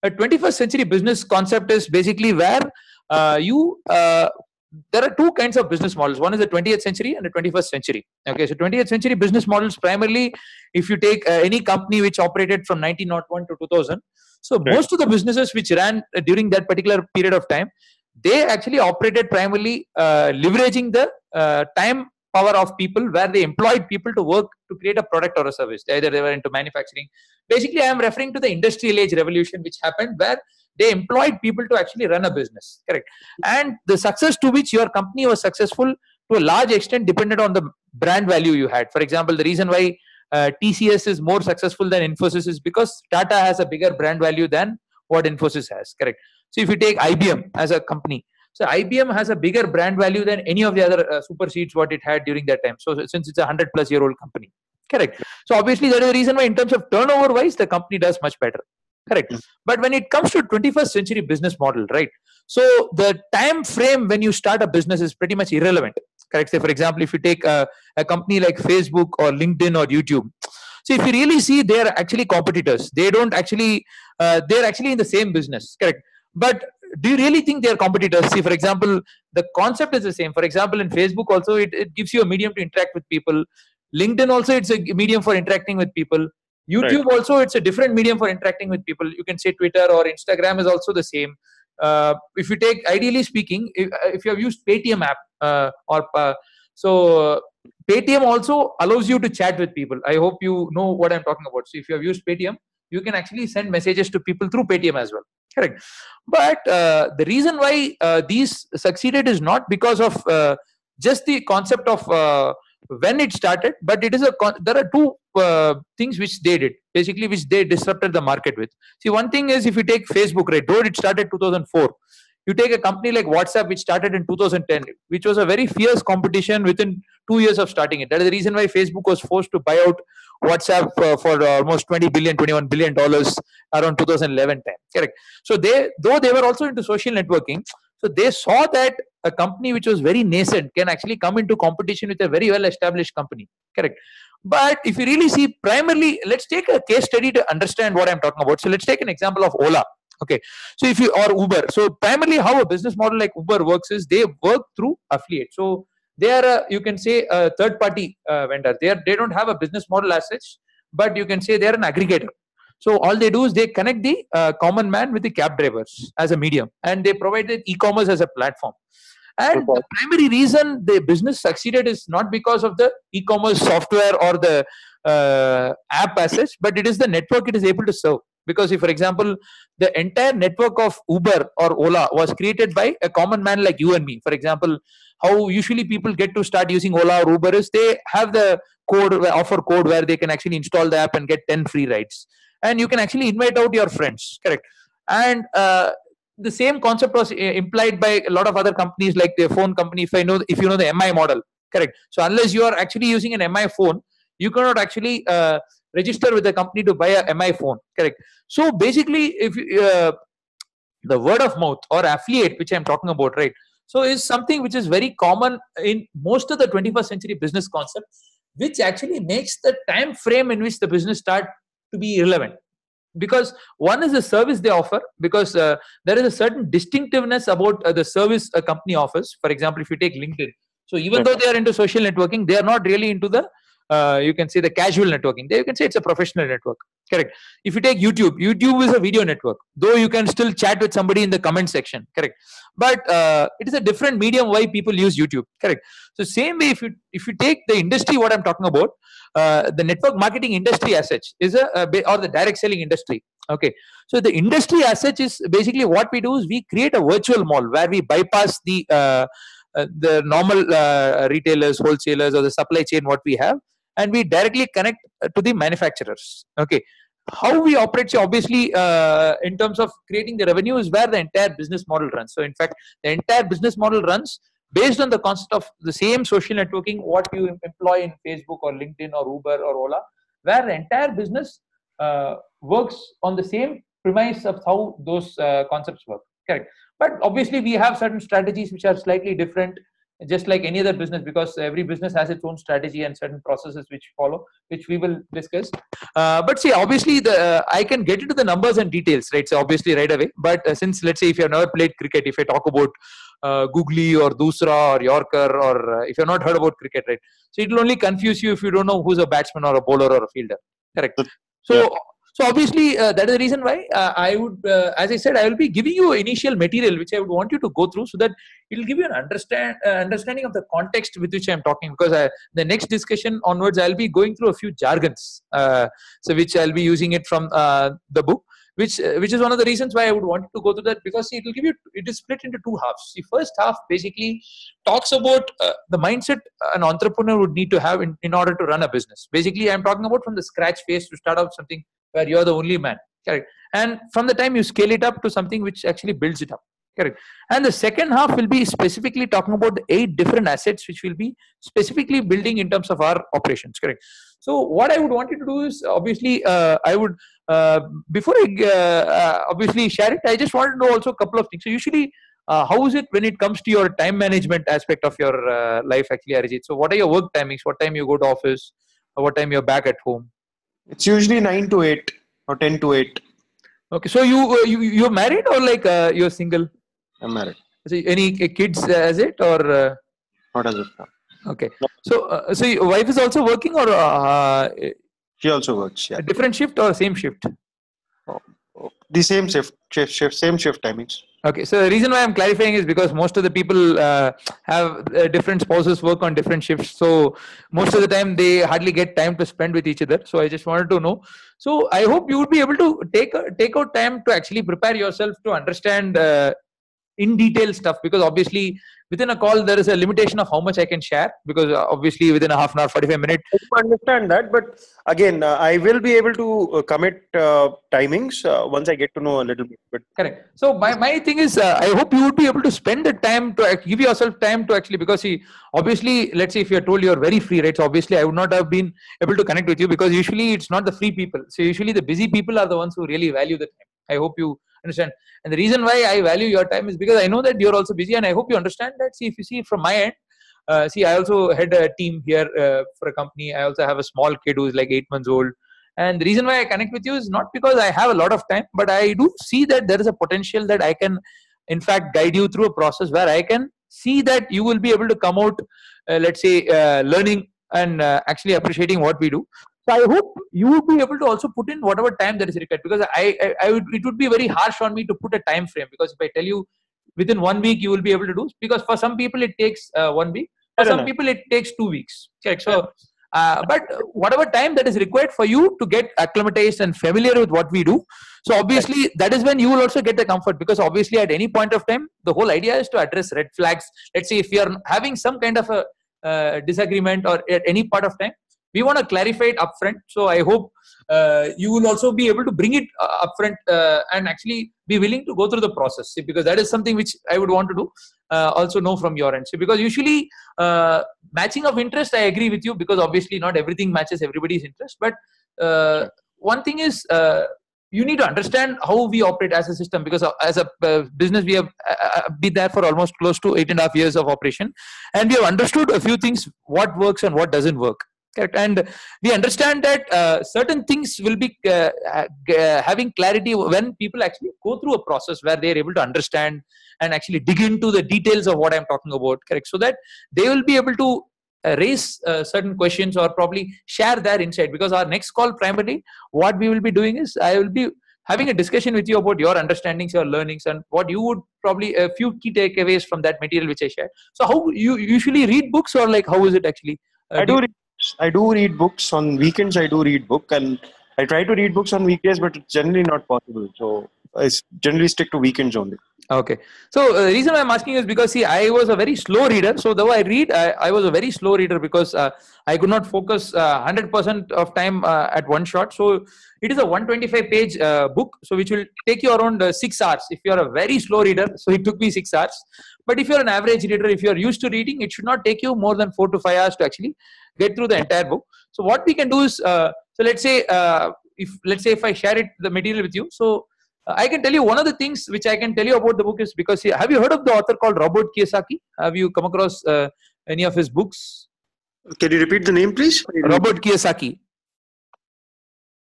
a 21st century business concept is basically where there are two kinds of business models. One is the 20th century and the 21st century. Okay, so 20th century business models, primarily, if you take any company which operated from 1901 to 2000, so right, most of the businesses which ran during that particular period of time, they actually operated primarily leveraging the time power of people, where they employed people to work to create a product or a service. Either they were into manufacturing. Basically, I am referring to the industrial age revolution which happened, where they employed people to actually run a business. Correct. And the success to which your company was successful to a large extent depended on the brand value you had. For example, the reason why TCS is more successful than Infosys is because Tata has a bigger brand value than what Infosys has. Correct. So if you take IBM as a company, so IBM has a bigger brand value than any of the other supersedes what it had during that time. So since it's a 100+ year old company. Correct. So obviously that is the reason why in terms of turnover wise, the company does much better. Correct. But when it comes to 21st century business model, right? So the time frame when you start a business is pretty much irrelevant. Correct. Say, for example, if you take a company like Facebook or LinkedIn or YouTube. So if you really see, they are actually competitors. They don't actually, they're actually in the same business. Correct. But do you really think they are competitors? See, for example, the concept is the same. For example, in Facebook also, it gives you a medium to interact with people. LinkedIn also, it's a medium for interacting with people. YouTube right, also, it's a different medium for interacting with people. You can say Twitter or Instagram is also the same. If you take, ideally speaking, if you have used Paytm app so Paytm also allows you to chat with people. I hope you know what I'm talking about. So if you have used Paytm, you can actually send messages to people through Paytm as well. Correct. But the reason why these succeeded is not because of just the concept of when it started, but it is there are two things which they did, basically, which they disrupted the market with. See, one thing is, if you take Facebook, right, though it started 2004, you take a company like WhatsApp, which started in 2010, which was a very fierce competition within 2 years of starting it. That is the reason why Facebook was forced to buy out WhatsApp for almost $21 billion around 2011 time. Correct. So though they were also into social networking, so they saw that a company which was very nascent can actually come into competition with a very well-established company. Correct. But if you really see, primarily, let's take a case study to understand what I'm talking about. So let's take an example of Ola. Okay. So if you, or Uber. So primarily how a business model like Uber works is they work through affiliate. So they are you can say a third-party vendor. They don't have a business model as such, but you can say they're an aggregator. So all they do is they connect the common man with the cab drivers as a medium, and they provide the e-commerce as a platform. And the primary reason the business succeeded is not because of the e-commerce software or the app as such, but it is the network it is able to serve. Because if, for example, the entire network of Uber or Ola was created by a common man like you and me. For example, how usually people get to start using Ola or Uber is they have the offer code where they can actually install the app and get 10 free rides. And you can actually invite out your friends. Correct. And the same concept was implied by a lot of other companies like the phone company. If you know the MI model. Correct. So unless you are actually using an MI phone, you cannot actually register with the company to buy a MI phone. Correct. So basically, if the word of mouth or affiliate, which I'm talking about, right, so is something which is very common in most of the 21st century business concept, which actually makes the time frame in which the business start to be irrelevant. because one is the service they offer, because there is a certain distinctiveness about the service a company offers. For example, if you take LinkedIn, so even though they are into social networking, they are not really into the you can say the casual networking. You can say it's a professional network. Correct. If you take YouTube, YouTube is a video network, though you can still chat with somebody in the comment section. Correct. But it is a different medium why people use YouTube. Correct. So same way, if you take the industry, what I'm talking about, the network marketing industry as such is or the direct selling industry. Okay. So the industry as such is basically what we do is we create a virtual mall where we bypass the normal retailers, wholesalers, or the supply chain what we have, and we directly connect to the manufacturers. Okay. How we operate, so obviously in terms of creating the revenue is where the entire business model runs. So in fact, the entire business model runs based on the concept of the same social networking what you employ in Facebook or LinkedIn or Uber or Ola, where the entire business works on the same premise of how those concepts work. Correct. But obviously we have certain strategies which are slightly different, just like any other business, because every business has its own strategy and certain processes which follow, which we will discuss. But see, obviously I can get into the numbers and details, right? So obviously right away. But since, let's say, if you have never played cricket, if I talk about googly or doosra or yorker, or if you have not heard about cricket, right? So it will only confuse you if you don't know who's a batsman or a bowler or a fielder. Correct. So so obviously that is the reason why I would, as I said, I will be giving you initial material which I would want you to go through, so that it will give you an understanding of the context with which I am talking. Because the next discussion onwards, I will be going through a few jargons, so which I will be using it from the book, which is one of the reasons why I would want to go through that, because it will give you. It is split into two halves. The first half basically talks about the mindset an entrepreneur would need to have in order to run a business. Basically, I am talking about from the scratch phase to start out something where you're the only man. Correct. And from the time you scale it up to something which actually builds it up. Correct. And the second half will be specifically talking about the 8 different assets which will be specifically building in terms of our operations. Correct. So what I would want you to do is, obviously, I would, before I obviously share it, I just want to know also a couple of things. So usually, how is it when it comes to your time management aspect of your life, actually, Arijit? So what are your work timings? What time you go to office? Or what time you're back at home? It's usually 9 to 8 or 10 to 8. Okay, so you're married, or like you're single? I'm married. So any kids as it, or Not as of now. okay. So your wife is also working, or She also works. Yeah. a different shift or same shift? The same same shift timings. Okay, so the reason why I'm clarifying is because most of the people have different spouses, work on different shifts. So most of the time they hardly get time to spend with each other. So I just wanted to know. So I hope you would be able to take out time to actually prepare yourself to understand in detail stuff, because obviously within a call there is a limitation of how much I can share, because obviously within a half an hour, 45 minutes. I understand that, but again, I will be able to commit timings once I get to know a little bit. But correct. So my thing is, I hope you would be able to spend the time to give yourself time to actually, because see, obviously, let's say if you're told you're very free, right? So obviously I would not have been able to connect with you, because usually it's not the free people. So usually the busy people are the ones who really value the time. I hope you understand. And the reason why I value your time is because I know that you're also busy, and I hope you understand that. See, if you see from my end, see, I also head a team here for a company. I also have a small kid who is like 8 months old. And the reason why I connect with you is not because I have a lot of time, but I do see that there is a potential that I can, in fact, guide you through a process where I can see that you will be able to come out, let's say, learning and actually appreciating what we do. So I hope you would be able to also put in whatever time that is required, because it would be very harsh on me to put a time frame, because if I tell you within 1 week you will be able to do, because for some people it takes 1 week, for some people it takes 2 weeks. Correct. So but whatever time that is required for you to get acclimatized and familiar with what we do, so obviously that is when you will also get the comfort, because obviously at any point of time the whole idea is to address red flags. Let's say if you are having some kind of a disagreement or at any part of time, we want to clarify it upfront. So I hope you will also be able to bring it upfront and actually be willing to go through the process. See, because that is something which I would want to do. Also know from your end. So because usually matching of interest, I agree with you, because obviously not everything matches everybody's interest. But one thing is, you need to understand how we operate as a system, because as a business we have been there for almost close to 8.5 years of operation, and we have understood a few things, what works and what doesn't work. correct? And we understand that certain things will be having clarity when people actually go through a process where they are able to understand and actually dig into the details of what I'm talking about, correct? So that they will be able to raise certain questions or probably share their insight, because our next call primarily what we will be doing is I will be having a discussion with you about your understandings, your learnings, and what you would probably a few key takeaways from that material which I shared. So how you usually read books, or like how is it actually? I do read books on weekends. I do read book, and I try to read books on weekdays, but it's generally not possible. So I generally stick to weekends only. Okay. So the reason I'm asking is because, see, I was a very slow reader. So though I read, I was a very slow reader because I could not focus 100% of time at one shot. So it is a 125-page book, so which will take you around 6 hours if you are a very slow reader. So it took me 6 hours. But if you're an average reader, if you're used to reading, it should not take you more than 4 to 5 hours to actually get through the entire book. So what we can do is, so let's say if I share the material with you, so I can tell you one of the things which I can tell you about the book is because, have you heard of the author called Robert Kiyosaki? Have you come across any of his books? Can you repeat the name, please? Robert Kiyosaki.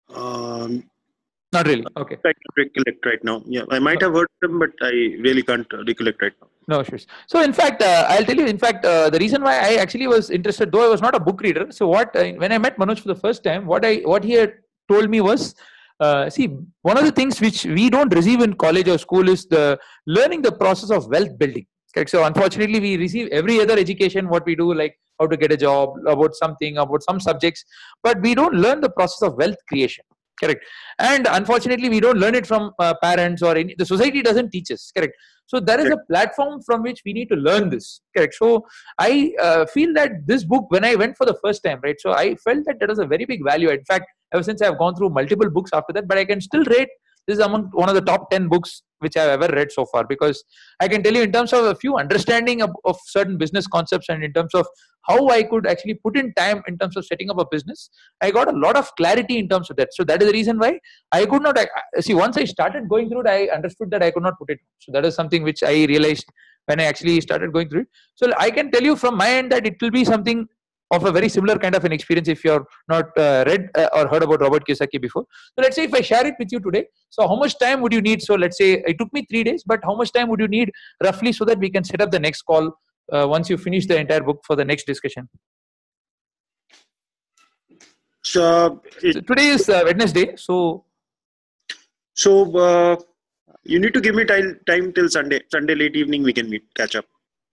Not really. Okay. I can't recollect right now. Yeah, I might have heard them, but I really can't recollect right now. No, sure. So, in fact, I'll tell you. In fact, the reason why I actually was interested, though I was not a book reader. So, when I met Manoj for the first time, what he had told me was, see, one of the things which we don't receive in college or school is the learning the process of wealth building. Okay? So, unfortunately, we receive every other education. What we do, like how to get a job, about some subjects, but we don't learn the process of wealth creation. Correct. And unfortunately, we don't learn it from parents or the society doesn't teach us. Correct. So there is a platform from which we need to learn this. Correct. So I feel that this book, when I went for the first time, right, so I felt that there was a very big value. In fact, ever since I've gone through multiple books after that, but I can still rate this is among one of the top 10 books which I've ever read so far, because I can tell you in terms of a few understanding of certain business concepts, and in terms of how I could actually put in time in terms of setting up a business, I got a lot of clarity in terms of that. So that is the reason why I could not see, once I started going through it, I understood that I could not put it. So that is something which I realized when I actually started going through it. So I can tell you from my end that it will be something of a very similar kind of an experience if you're not read or heard about Robert Kiyosaki before. So let's say if I share it with you today, so how much time would you need? So let's say it took me 3 days, but how much time would you need roughly so that we can set up the next call once you finish the entire book for the next discussion? So today is Wednesday. So you need to give me time till Sunday late evening. We can catch up.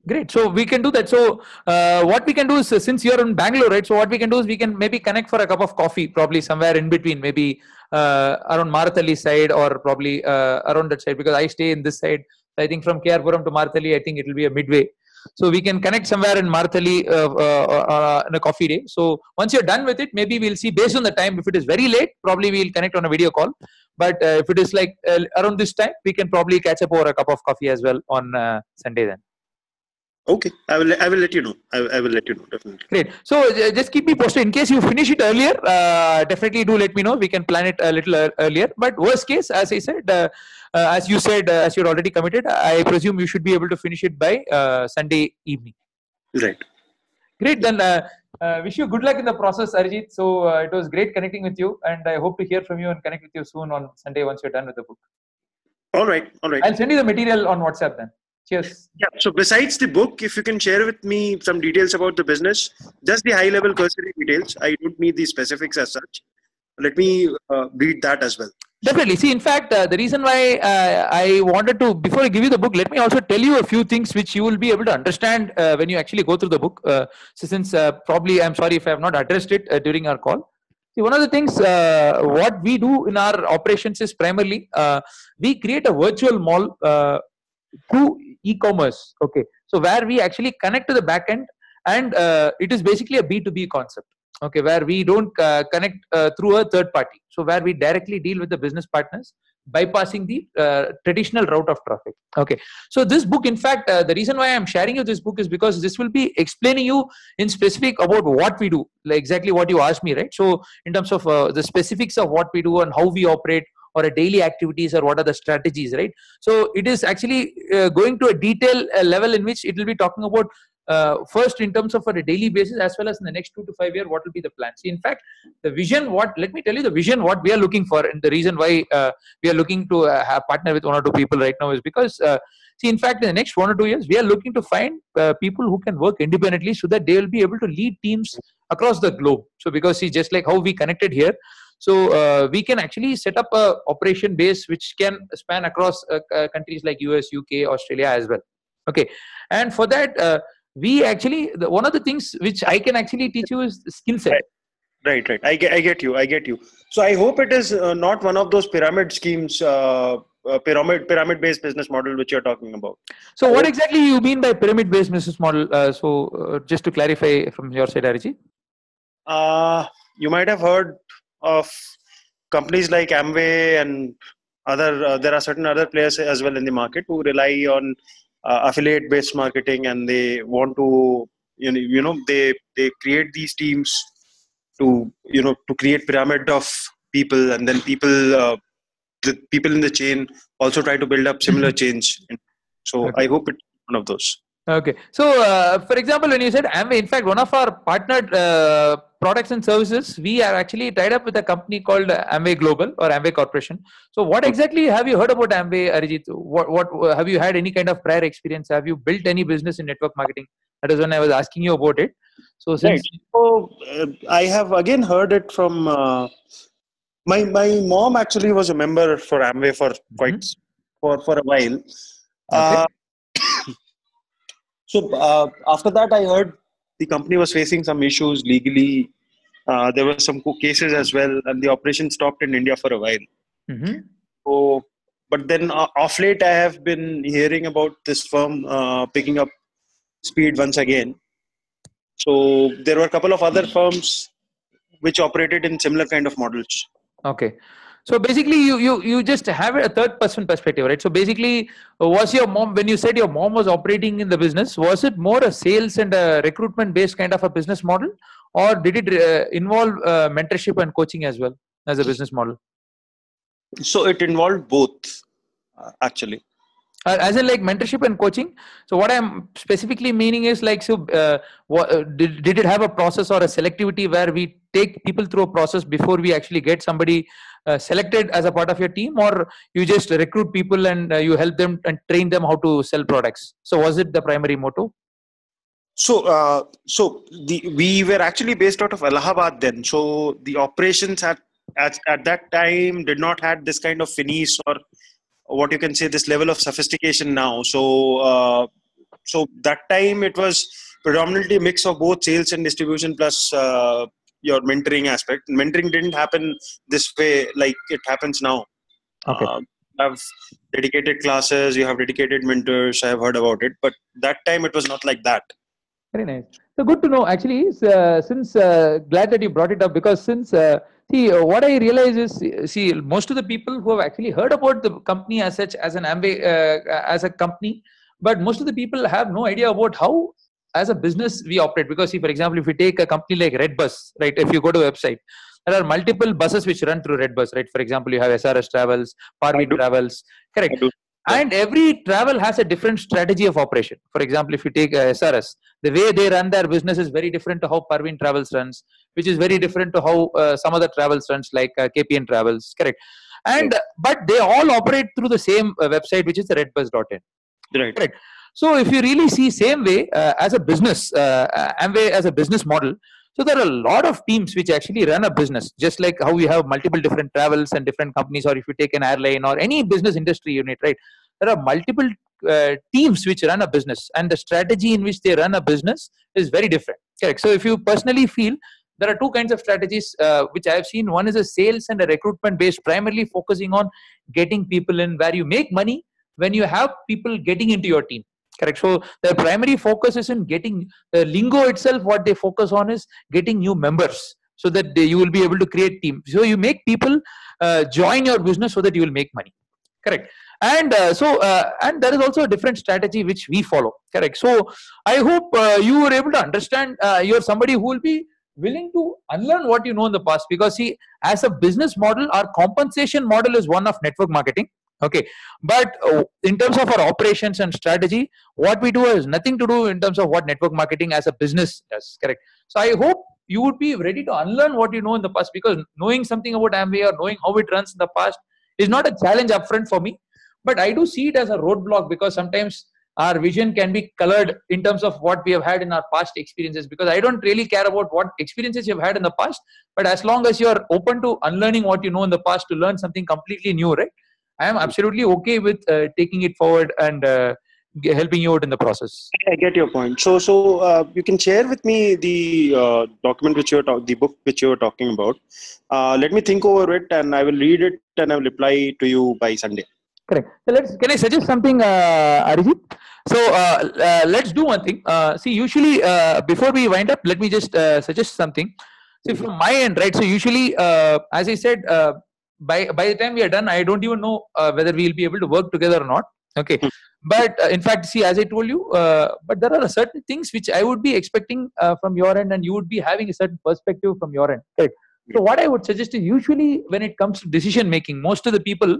Great. So we can do that. So what we can do is, since you're in Bangalore, right? So what we can do is we can maybe connect for a cup of coffee, probably somewhere in between, maybe around Marathalli side or probably around that side, because I stay in this side. I think from KR Puram to Marathalli, I think it will be a midway. So we can connect somewhere in Marathalli in a coffee day. So once you're done with it, maybe we'll see based on the time. If it is very late, probably we'll connect on a video call. But if it is like around this time, we can probably catch up over a cup of coffee as well on Sunday then. Okay, I will let you know. I will let you know, definitely. Great. So just keep me posted in case you finish it earlier. Definitely do let me know. We can plan it a little earlier. But worst case, as I said, as you're already committed, I presume you should be able to finish it by Sunday evening. Right. Great. Then wish you good luck in the process, Arijit. So it was great connecting with you, and I hope to hear from you and connect with you soon on Sunday once you're done with the book. All right. I'll send you the material on WhatsApp then. Cheers. Yeah. So besides the book, if you can share with me some details about the business, just the high level cursory details. I don't need the specifics as such. Let me read that as well. Definitely. See, in fact, the reason why I wanted to, before I give you the book, let me also tell you a few things which you will be able to understand when you actually go through the book. So since probably, I'm sorry if I have not addressed it during our call. See, one of the things what we do in our operations is primarily we create a virtual mall through e-commerce. Okay, so where we actually connect to the backend, and it is basically a B2B concept. Okay, where we don't connect through a third party. So where we directly deal with the business partners, bypassing the traditional route of traffic. Okay, so this book, in fact, the reason why I'm sharing you this book is because this will be explaining you in specific about what we do, like exactly what you asked me, right? So in terms of the specifics of what we do and how we operate, or a daily activities, or what are the strategies, right? So it is actually going to a detail level in which it will be talking about first in terms of on a daily basis, as well as in the next 2 to 5 years, what will be the plan. See, in fact, the vision, let me tell you the vision, what we are looking for, and the reason why we are looking to have partner with 1 or 2 people right now is because, see, in fact, in the next 1 or 2 years, we are looking to find people who can work independently so that they will be able to lead teams across the globe. So because, see, just like how we connected here, so we can actually set up a operation base which can span across countries like US, UK, Australia as well. Okay, and for that, we actually, one of the things which I can actually teach you is the skill set. Right. I get you. So I hope it is not one of those pyramid schemes, pyramid based business model which you're talking about. So what exactly you mean by pyramid based business model? Just to clarify from your side, Arijit. You might have heard of companies like Amway and other. There are certain other players as well in the market who rely on affiliate based marketing, and they want to they create these teams to create pyramid of people, and then the people in the chain also try to build up similar chains. So okay. I hope it's one of those. Okay. So, for example, when you said Amway, in fact, one of our partnered products and services, we are actually tied up with a company called Amway Global or Amway Corporation. So, what exactly have you heard about Amway, Arijit? What have you had any kind of prior experience? Have you built any business in network marketing? That is when I was asking you about it. So, since I have again heard it from my mom. Actually, was a member for Amway for quite for a while. Okay. So after that, I heard the company was facing some issues legally. There were some cases as well, and the operation stopped in India for a while. So, but then off late, I have been hearing about this firm picking up speed once again. So there were a couple of other firms which operated in similar kind of models. Okay. So basically, you just have a third person perspective, right? So basically, was your mom, when you said your mom was operating in the business, was it more a sales and a recruitment based kind of a business model, or did it involve mentorship and coaching as well as a business model? So it involved both, actually. As in like mentorship and coaching. So what I'm specifically meaning is like, so did it have a process or a selectivity where we take people through a process before we actually get somebody selected as a part of your team, or you just recruit people and you help them and train them how to sell products? So was it the primary motto? So we were actually based out of Allahabad then. So the operations at that time did not had this kind of finesse, or what you can say, this level of sophistication now. So that time it was predominantly a mix of both sales and distribution plus your mentoring aspect. Mentoring didn't happen this way like it happens now. Okay. You have dedicated classes, you have dedicated mentors. I have heard about it, but that time it was not like that. Very nice. So good to know. Actually, since glad that you brought it up, because since what I realize is, most of the people who have actually heard about the company as such, as an Amway, as a company, but most of the people have no idea about how, as a business, we operate. Because, see, for example, if we take a company like Redbus, right? If you go to a website, there are multiple buses which run through Redbus, right? For example, you have SRS Travels, Parveen Travels, correct? And every travel has a different strategy of operation. For example, if you take SRS, the way they run their business is very different to how Parveen Travels runs, which is very different to how some other travels runs, like KPN Travels, correct? And but they all operate through the same website, which is the redbus.in. Right. Correct. So if you really see same way as a business, Amway as a business model, so there are a lot of teams which actually run a business, just like how we have multiple different travels and different companies, or if you take an airline or any business industry unit, right? There are multiple teams which run a business, and the strategy in which they run a business is very different. Correct. So if you personally feel, there are two kinds of strategies which I have seen. One is a sales and a recruitment based, primarily focusing on getting people in, where you make money when you have people getting into your team. Correct. So the primary focus is in getting the lingo itself. What they focus on is getting new members, so that you will be able to create team. So you make people join your business so that you will make money. Correct. And and there is also a different strategy which we follow. Correct. So I hope you were able to understand. You're somebody who will be willing to unlearn what you know in the past, because see, as a business model, our compensation model is one of network marketing. Okay, but in terms of our operations and strategy, what we do has nothing to do in terms of what network marketing as a business does. Correct. So I hope you would be ready to unlearn what you know in the past, because knowing something about Amway or knowing how it runs in the past is not a challenge upfront for me, but I do see it as a roadblock, because sometimes our vision can be colored in terms of what we have had in our past experiences, because I don't really care about what experiences you've had in the past, but as long as you're open to unlearning what you know in the past to learn something completely new, right? I am absolutely okay with taking it forward and helping you out in the process. I get your point. So you can share with me the document which the book which you were talking about. Let me think over it, and I will read it, and I will reply to you by Sunday. Correct. So can I suggest something, Arijit? So let's do one thing. See, usually before we wind up, let me just suggest something. See, from my end, right? So usually, as I said, by the time we are done, I don't even know whether we will be able to work together or not. Okay. But in fact, see, as I told you, but there are certain things which I would be expecting from your end, and you would be having a certain perspective from your end. Correct. So what I would suggest is, usually when it comes to decision making, most of the people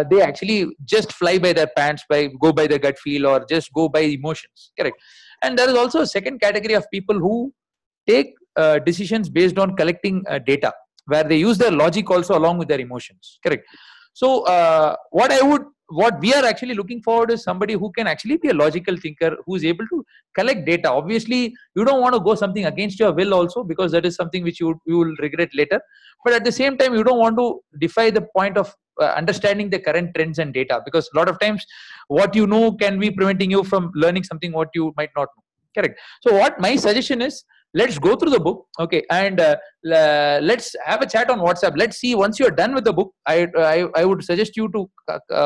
they actually just fly by their pants, go by their gut feel, or just go by emotions. Correct. And there is also a second category of people who take decisions based on collecting data, where they use their logic also along with their emotions. Correct. So what we are actually looking forward is somebody who can actually be a logical thinker, who's able to collect data. Obviously, you don't want to go something against your will also, because that is something which you will regret later. But at the same time, you don't want to defy the point of understanding the current trends and data, because a lot of times what you know can be preventing you from learning something what you might not know. Correct. So what my suggestion is, let's go through the book, okay, and let's have a chat on WhatsApp. Let's see, once you're done with the book, I would suggest you to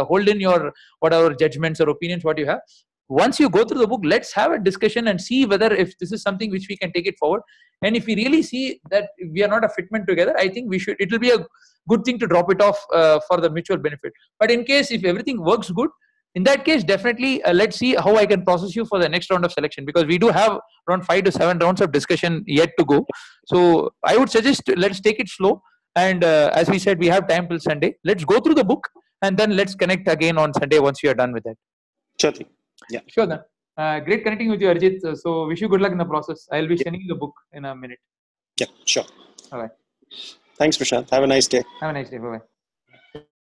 hold in your whatever judgments or opinions what you have. Once you go through the book, let's have a discussion and see whether if this is something which we can take it forward. And if we really see that we are not a fitment together, I think it will be a good thing to drop it off for the mutual benefit. But in case if everything works good, in that case, definitely let's see how I can process you for the next round of selection, because we do have around 5 to 7 rounds of discussion yet to go. So I would suggest let's take it slow, and as we said, we have time till Sunday. Let's go through the book, and then let's connect again on Sunday once you are done with that. Sure thing. Yeah. Sure then. Great connecting with you, Arjit. So wish you good luck in the process. I'll be sending you the book in a minute. Yeah, sure. All right. Thanks, Prashant. Have a nice day. Have a nice day. Bye-bye.